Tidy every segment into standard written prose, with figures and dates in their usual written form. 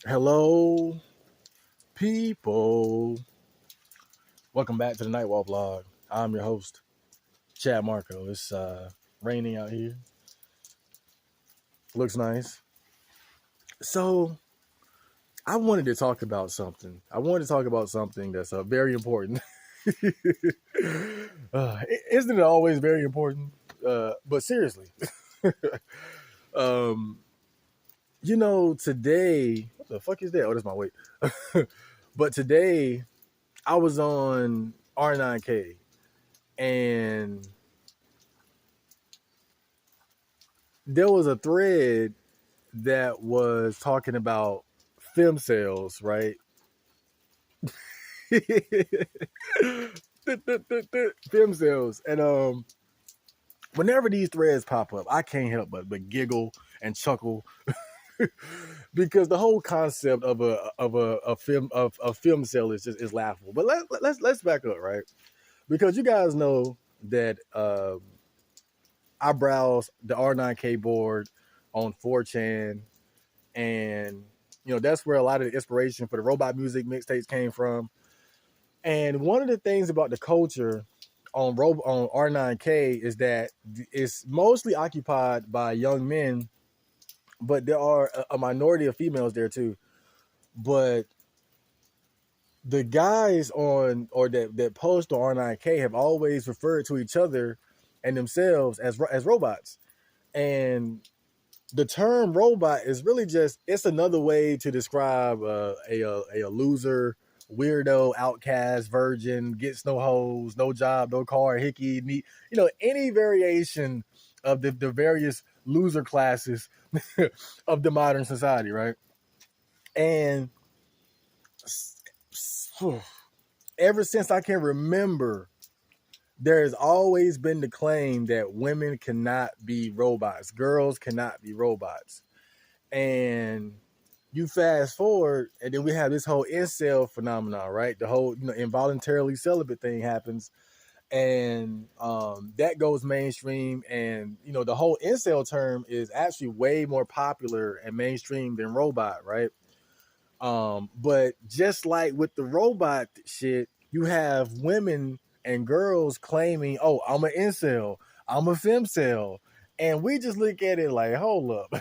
Hello, people. Welcome back to the Nightwalk Vlog. I'm your host, Chad Marco. It's raining out here. Looks nice. So, I wanted to talk about something. I wanted to talk about something that's very important. Isn't it always very important? But seriously, um, today, what the fuck is that? Oh, that's my weight. But today, I was on R9K and there was a thread that was talking about film sales, right? Film sales. And whenever these threads pop up, I can't help but giggle and chuckle because the whole concept of a film sale is laughable. But let's back up, right? Because you guys know that I browse the R9K board on 4chan, and that's where a lot of the inspiration for the robot music mixtapes came from. And one of the things about the culture on R9K is that it's mostly occupied by young men, but there are a minority of females there too. But the guys on or that post on R9K have always referred to each other and themselves as robots. And the term robot is really just it's another way to describe a loser, weirdo, outcast, virgin, gets no hoes, no job, no car, hickey, neat, any variation of the various loser classes of the modern society, right? And ever since I can remember, there has always been the claim that women cannot be robots, girls cannot be robots. And you fast forward, and then we have this whole incel phenomenon, right? The whole involuntarily celibate thing happens, and that goes mainstream. And the whole incel term is actually way more popular and mainstream than robot, right? But just like with the robot shit, you have women and girls claiming, "Oh, I'm an incel, I'm a femcel," and we just look at it like, "Hold up,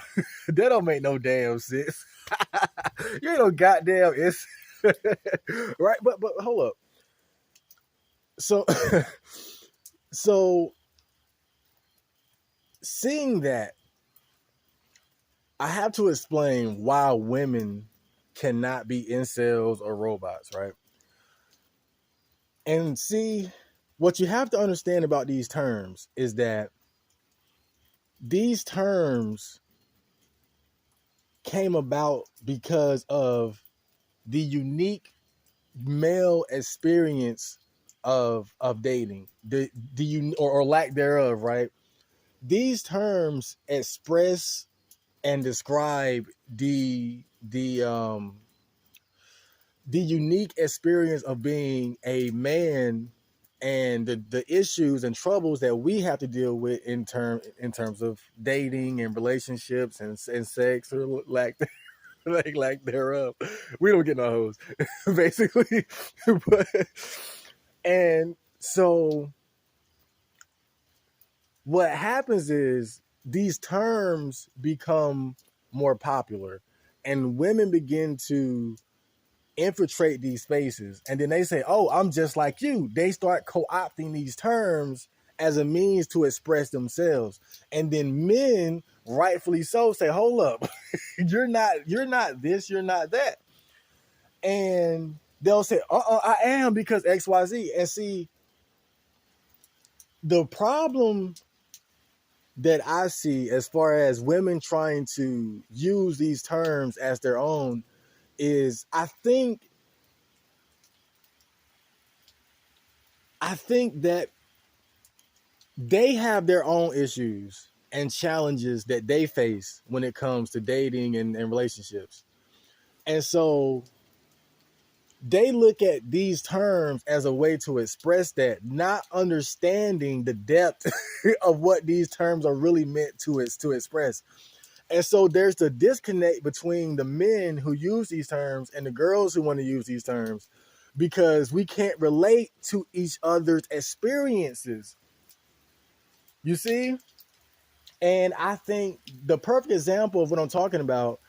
that don't make no damn sense." You ain't no goddamn it's right, but hold up. So, so seeing that, I have to explain why women cannot be incels or robots, right? And see, what you have to understand about these terms is that these terms came about because of the unique male experience of dating, or lack thereof, right? These terms express and describe the unique experience of being a man and the issues and troubles that we have to deal with in terms of dating and relationships and sex or lack thereof. We don't get no hoes, basically. but and so what happens is these terms become more popular, and women begin to infiltrate these spaces, and then they say, "Oh, I'm just like you." They start co-opting these terms as a means to express themselves, and then men, rightfully so, say, "Hold up, you're not this, you're not that," and they'll say, I am because XYZ." And see, the problem that I see as far as women trying to use these terms as their own is I think that they have their own issues and challenges that they face when it comes to dating and relationships. And so they look at these terms as a way to express that, not understanding the depth of what these terms are really meant to express. And so there's the disconnect between the men who use these terms and the girls who want to use these terms because we can't relate to each other's experiences. You see? And I think the perfect example of what I'm talking about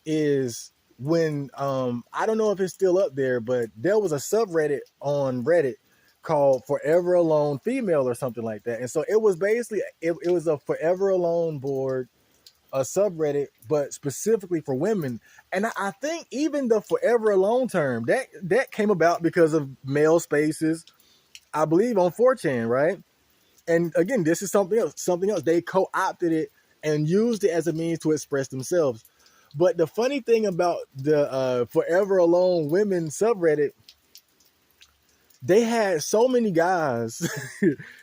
is when I don't know if it's still up there, but there was a subreddit on Reddit called Forever Alone Female or something like that. And so it was basically it was a Forever Alone board, a subreddit, but specifically for women. And I think even the Forever Alone term that came about because of male spaces, I believe on 4chan, right? And again, this is something else. Something else. They co-opted it and used it as a means to express themselves. But the funny thing about the Forever Alone Women subreddit, they had so many guys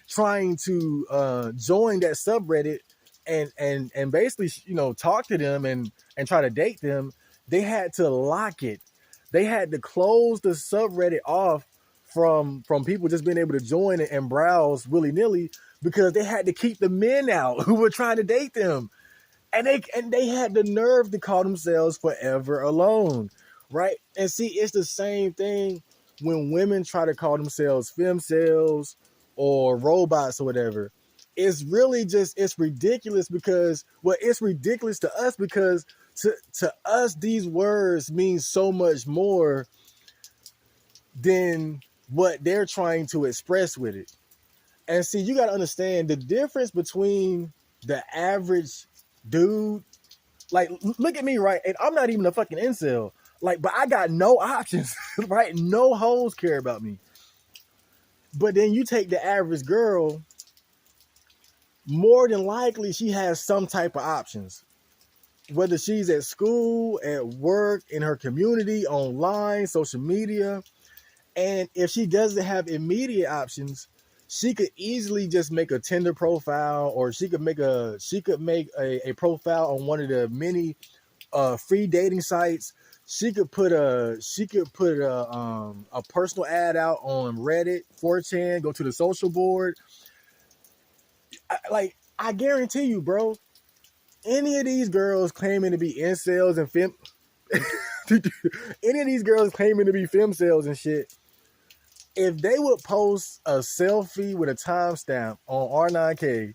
trying to join that subreddit and basically talk to them and try to date them. They had to lock it. They had to close the subreddit off from people just being able to join it and browse willy-nilly because they had to keep the men out who were trying to date them. And they had the nerve to call themselves Forever Alone, right? And see, it's the same thing when women try to call themselves femcells or robots or whatever. It's really just it's ridiculous because it's ridiculous to us because to us these words mean so much more than what they're trying to express with it. And see, you got to understand the difference between the average dude. Like, look at me, right? And I'm not even a fucking incel. Like, but I got no options, right? No hoes care about me. But then you take the average girl, more than likely she has some type of options. Whether she's at school, at work, in her community, online, social media. And if she doesn't have immediate options, she could easily just make a Tinder profile, or she could make a profile on one of the many free dating sites. She could put a personal ad out on Reddit, 4chan, go to the social board. I guarantee you, bro, any of these girls claiming to be incels and any of these girls claiming to be femcells and shit, if they would post a selfie with a timestamp on R9K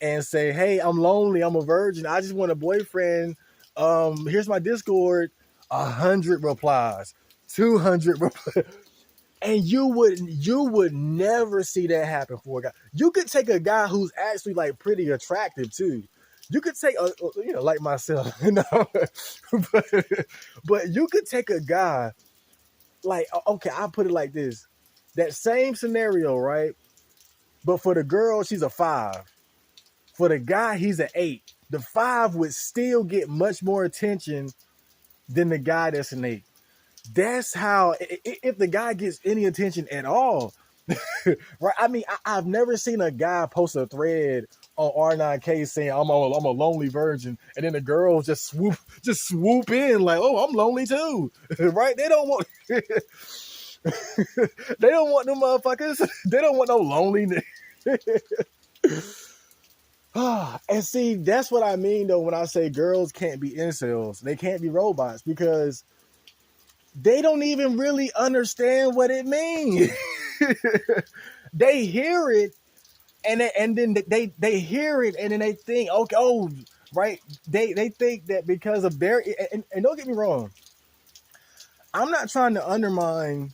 and say, "Hey, I'm lonely, I'm a virgin, I just want a boyfriend. Here's my Discord," 100 replies, 200 replies. And you would never see that happen for a guy. You could take a guy who's actually like pretty attractive too. You could take like myself, but, but you could take a guy like, okay, I'll put it like this. That same scenario, right? But for the girl, she's a 5. For the guy, he's an 8. The 5 would still get much more attention than the guy that's an 8. That's how, if the guy gets any attention at all, right? I mean, I've never seen a guy post a thread on R9K saying I'm a lonely virgin, and then the girls just swoop in like, "Oh, I'm lonely too," right? They don't want they don't want them motherfuckers. They don't want no loneliness. And see, that's what I mean though when I say girls can't be incels. They can't be robots because they don't even really understand what it means. They hear it and then they hear it and then they think, okay, oh, right. They think that because of their and don't get me wrong, I'm not trying to undermine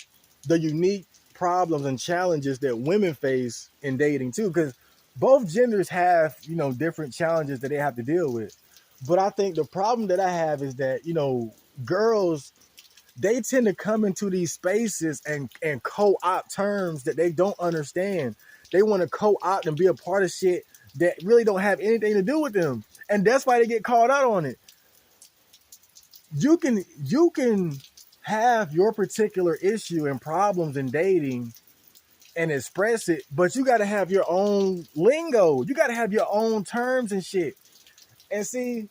the unique problems and challenges that women face in dating too, because both genders have, different challenges that they have to deal with. But I think the problem that I have is that, girls, they tend to come into these spaces and co-opt terms that they don't understand. They want to co-opt and be a part of shit that really don't have anything to do with them. And that's why they get called out on it. You can have your particular issue and problems in dating and express it, but you got to have your own lingo. You got to have your own terms and shit. And see,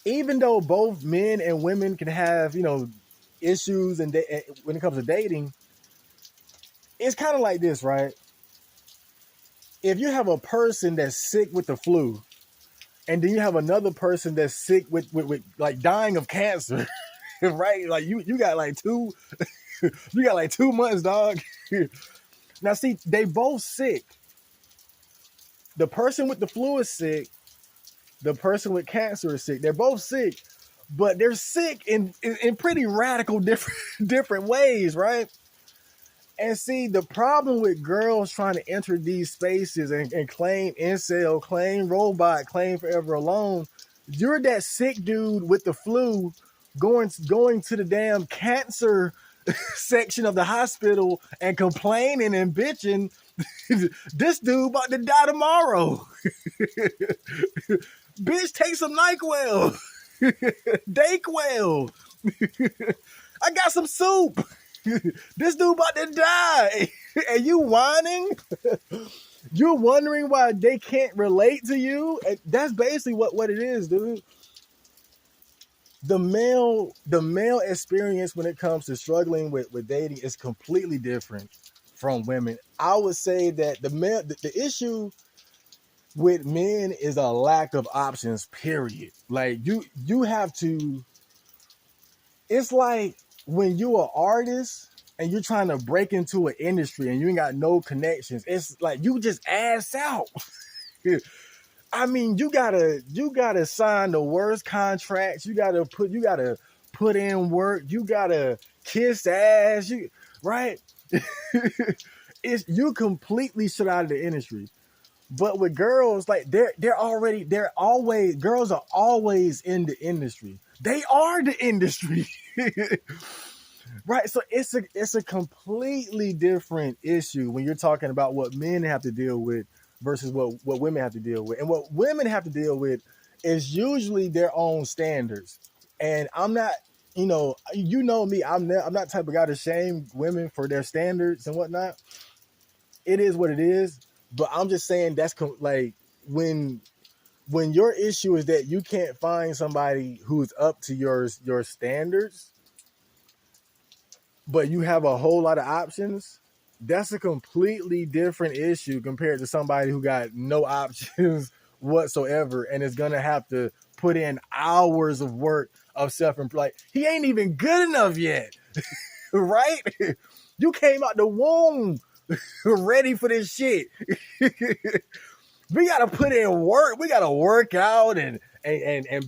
even though both men and women can have, issues and when it comes to dating, it's kind of like this, right? if you have a person that's sick with the flu, and then you have another person that's sick with like dying of cancer, right? Like you got like you got like 2 months, dog. Now see, they both sick. The person with the flu is sick. The person with cancer is sick. They're both sick, but they're sick in pretty radical different ways, right? And see, the problem with girls trying to enter these spaces and claim incel, claim robot, claim forever alone, you're that sick dude with the flu going to the damn cancer section of the hospital and complaining and bitching. This dude about to die tomorrow. Bitch, take some NyQuil. Dayquil. I got some soup. This dude about to die. And you whining? You're wondering why they can't relate to you? And that's basically what it is, dude. The male experience when it comes to struggling with dating is completely different from women. I would say that the issue with men is a lack of options, period. Like you have to, it's like when you're an artist and you're trying to break into an industry and you ain't got no connections, it's like you just ass out. I mean, you gotta sign the worst contracts. You gotta put in work. You gotta kiss ass. Right? It's you completely shut out of the industry. But with girls, like they're always girls are always in the industry. They are the industry. Right. So it's a completely different issue when you're talking about what men have to deal with versus what women have to deal with. And what women have to deal with is usually their own standards. And I'm not, you know me, I'm not the type of guy to shame women for their standards and whatnot. It is what it is. But I'm just saying like when your issue is that you can't find somebody who's up to your standards, but you have a whole lot of options, that's a completely different issue compared to somebody who got no options whatsoever and is gonna have to put in hours of work of like he ain't even good enough yet. Right? You came out the womb ready for this shit. We gotta put in work. We gotta work out and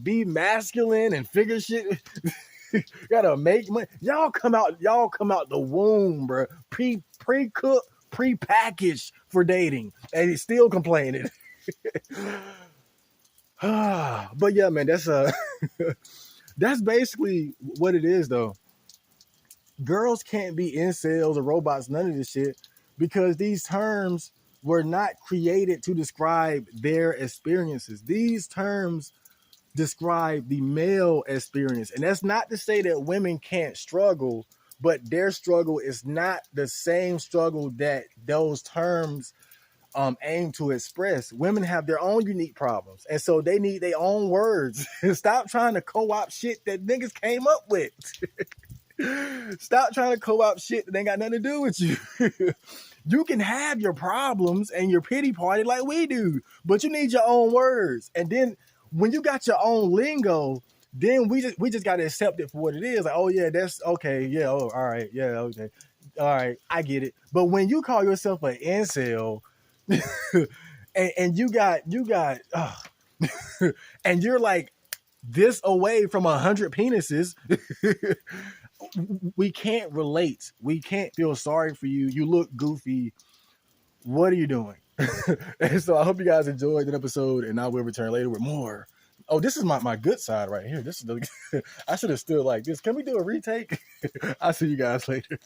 be masculine and figure shit. Gotta make money. Y'all come out the womb, bro. Pre-cooked, pre-packaged for dating, and he's still complaining. But yeah, man, that's basically what it is, though. Girls can't be incels or robots, none of this shit, because these terms were not created to describe their experiences. These terms describe the male experience. And that's not to say that women can't struggle, but their struggle is not the same struggle that those terms aim to express. Women have their own unique problems. And so they need their own words. Stop trying to co-opt shit that niggas came up with. Stop trying to co-opt shit that ain't got nothing to do with you. You can have your problems and your pity party like we do, but you need your own words. And then when you got your own lingo, then we just got to accept it for what it is. Like, oh yeah, that's okay. Yeah, oh, all right. Yeah, okay. All right, I get it. But when you call yourself an incel and you got and you're like this away from 100 penises, we can't relate. We can't feel sorry for you. You look goofy. What are you doing? And so I hope you guys enjoyed that episode, and I will return later with more. Oh, this is my good side right here. This is I should have stood like this. Can we do a retake? I'll see you guys later.